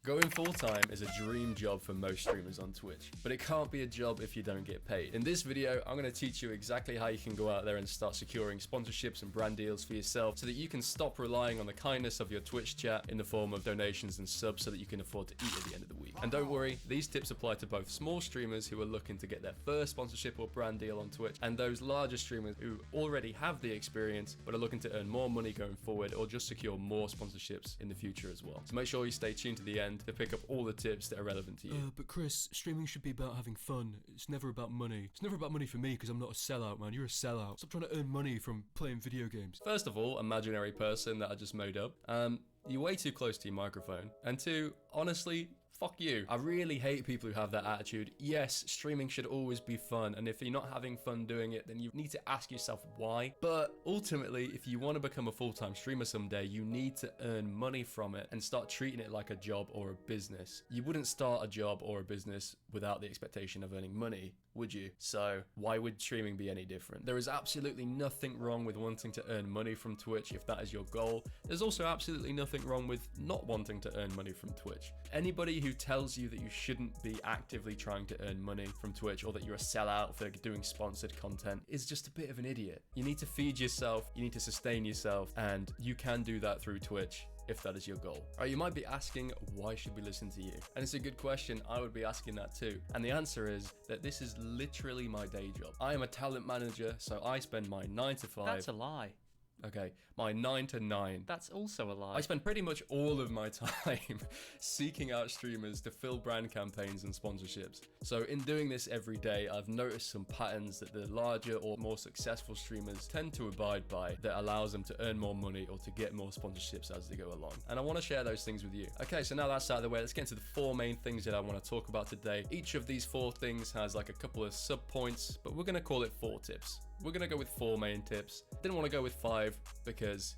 Going full-time is a dream job for most streamers on Twitch, but it can't be a job if you don't get paid. In this video, I'm going to teach you exactly how you can go out there and start securing sponsorships and brand deals for yourself so that you can stop relying on the kindness of your Twitch chat in the form of donations and subs so that you can afford to eat at the end of the week. And don't worry, these tips apply to both small streamers who are looking to get their first sponsorship or brand deal on Twitch and those larger streamers who already have the experience but are looking to earn more money going forward or just secure more sponsorships in the future as well. So make sure you stay tuned to the end to pick up all the tips that are relevant to you. But Chris, streaming should be about having fun. It's never about money. It's never about money for me because I'm not a sellout, man. You're a sellout. Stop trying to earn money from playing video games. First of all, imaginary person that I just made up. You're way too close to your microphone. And two, honestly, fuck you. I really hate people who have that attitude. Yes, streaming should always be fun, and if you're not having fun doing it, then you need to ask yourself why. But ultimately, if you want to become a full-time streamer someday, you need to earn money from it and start treating it like a job or a business. You wouldn't start a job or a business without the expectation of earning money, would you? So why would streaming be any different? There is absolutely nothing wrong with wanting to earn money from Twitch if that is your goal. There's also absolutely nothing wrong with not wanting to earn money from Twitch. Anybody who tells you that you shouldn't be actively trying to earn money from Twitch or that you're a sellout for doing sponsored content is just a bit of an idiot. You need to feed yourself, you need to sustain yourself, and you can do that through Twitch if that is your goal. Alright, you might be asking, why should we listen to you? And it's a good question. I would be asking that too. And the answer is that this is literally my day job. I am a talent manager, so I spend my 9 to 5. That's a lie. Okay, my 9 to 9. That's also a lie. I spend pretty much all of my time seeking out streamers to fill brand campaigns and sponsorships. So in doing this every day, I've noticed some patterns that the larger or more successful streamers tend to abide by that allows them to earn more money or to get more sponsorships as they go along. And I want to share those things with you. Okay, so now that's out of the way, let's get into the 4 main things that I want to talk about today. Each of these 4 things has like a couple of sub points, but we're going to call it 4 tips. We're going to go with 4 main tips. Didn't want to go with 5 because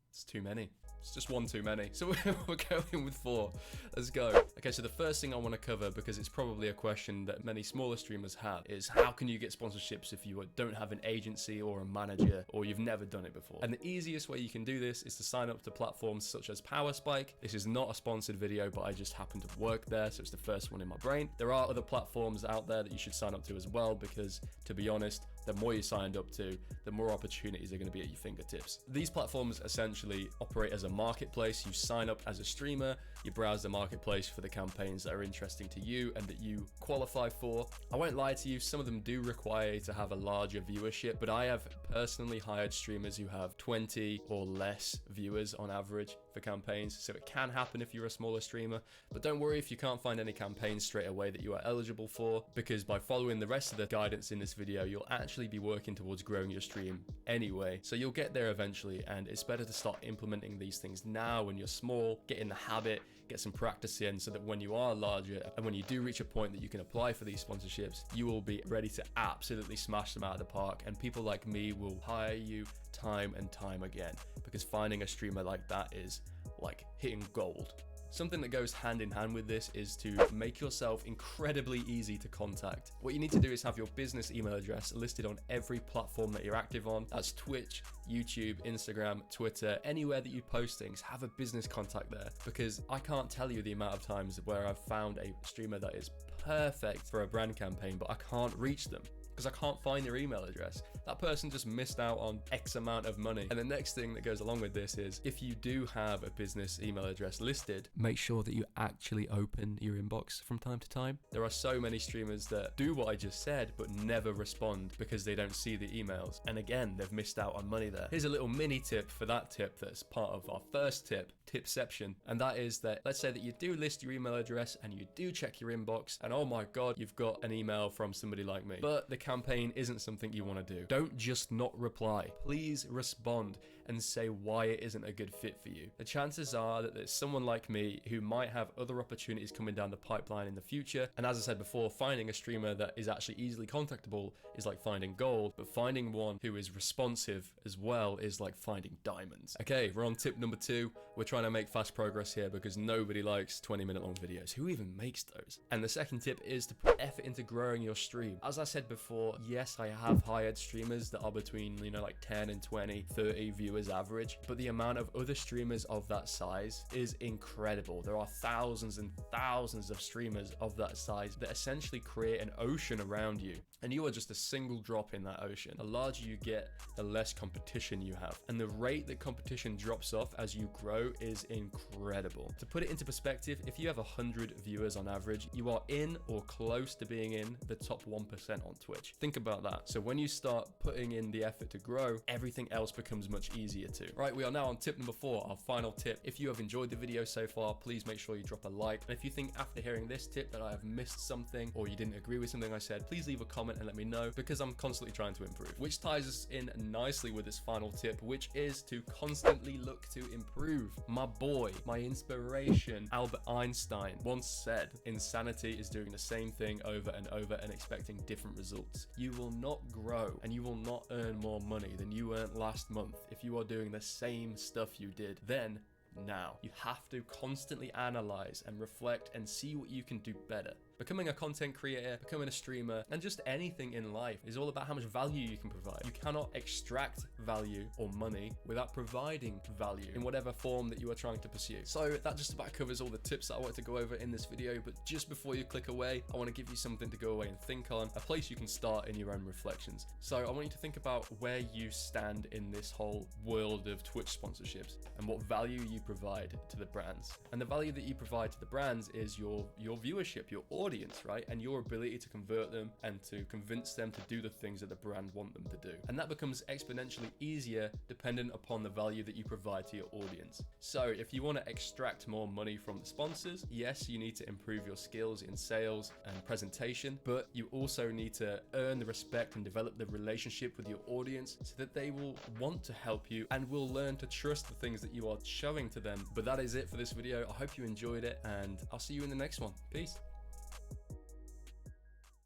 it's too many. It's just one too many. So we're going with 4. Let's go. Okay, so the first thing I want to cover, because it's probably a question that many smaller streamers have, is how can you get sponsorships if you don't have an agency or a manager or you've never done it before? And the easiest way you can do this is to sign up to platforms such as PowerSpike. This is not a sponsored video, but I just happen to work there, so it's the first one in my brain. There are other platforms out there that you should sign up to as well, because to be honest, the more you signed up to, the more opportunities are going to be at your fingertips. These platforms essentially operate as a marketplace. You sign up as a streamer, you browse the marketplace for the campaigns that are interesting to you and that you qualify for. I won't lie to you, some of them do require you to have a larger viewership, but I have personally hired streamers who have 20 or less viewers on average for campaigns, so it can happen if you're a smaller streamer. But don't worry if you can't find any campaigns straight away that you are eligible for, because by following the rest of the guidance in this video, you'll actually be working towards growing your stream anyway. So you'll get there eventually, and it's better to start implementing these things now when you're small, get in the habit, get some practice in, so that when you are larger and when you do reach a point that you can apply for these sponsorships, you will be ready to absolutely smash them out of the park, and people like me will hire you time and time again, because finding a streamer like that is like hitting gold. Something that goes hand in hand with this is to make yourself incredibly easy to contact. What you need to do is have your business email address listed on every platform that you're active on. That's Twitch, YouTube, Instagram, Twitter, anywhere that you post things, have a business contact there, because I can't tell you the amount of times where I've found a streamer that is perfect for a brand campaign, but I can't reach them because I can't find their email address. That person just missed out on X amount of money. And the next thing that goes along with this is, if you do have a business email address listed, make sure that you actually open your inbox from time to time. There are so many streamers that do what I just said, but never respond because they don't see the emails. And again, they've missed out on money there. Here's a little mini tip for that tip that's part of our first tip, tipception. And that is that, let's say that you do list your email address and you do check your inbox, and oh my God, you've got an email from somebody like me, but the campaign isn't something you want to do. Don't just not reply. Please respond and say why it isn't a good fit for you. The chances are that there's someone like me who might have other opportunities coming down the pipeline in the future. And as I said before, finding a streamer that is actually easily contactable is like finding gold, but finding one who is responsive as well is like finding diamonds. Okay, we're on tip number 2. We're trying to make fast progress here because nobody likes 20-minute long videos. Who even makes those? And the second tip is to put effort into growing your stream. As I said before, yes, I have hired streamers that are between, like 10 and 20, 30 viewers viewers average, but the amount of other streamers of that size is incredible. There are thousands and thousands of streamers of that size that essentially create an ocean around you, and you are just a single drop in that ocean. The larger you get, the less competition you have, and the rate that competition drops off as you grow is incredible. To put it into perspective, if you have 100 viewers on average, you are in or close to being in the top 1% on Twitch. Think about that. So when you start putting in the effort to grow, everything else becomes much easier too. Right, we are now on tip number 4, our final tip. If you have enjoyed the video so far, please make sure you drop a like. And if you think after hearing this tip that I have missed something or you didn't agree with something I said, please leave a comment and let me know, because I'm constantly trying to improve. Which ties us in nicely with this final tip, which is to constantly look to improve. My boy, my inspiration, Albert Einstein once said, insanity is doing the same thing over and over and expecting different results. You will not grow and you will not earn more money than you earned last month if you are doing the same stuff you did then. Now, you have to constantly analyze and reflect and see what you can do better. Becoming a content creator, becoming a streamer, and just anything in life is all about how much value you can provide. You cannot extract value or money without providing value in whatever form that you are trying to pursue. So that just about covers all the tips that I wanted to go over in this video, but just before you click away, I want to give you something to go away and think on, a place you can start in your own reflections. So I want you to think about where you stand in this whole world of Twitch sponsorships and what value you provide to the brands. And the value that you provide to the brands is your viewership, your audience, right? And your ability to convert them and to convince them to do the things that the brand want them to do. And that becomes exponentially easier dependent upon the value that you provide to your audience. So if you want to extract more money from the sponsors, yes, you need to improve your skills in sales and presentation, but you also need to earn the respect and develop the relationship with your audience so that they will want to help you and will learn to trust the things that you are showing to them. But that is it for this video. I hope you enjoyed it, and I'll see you in the next one. Peace.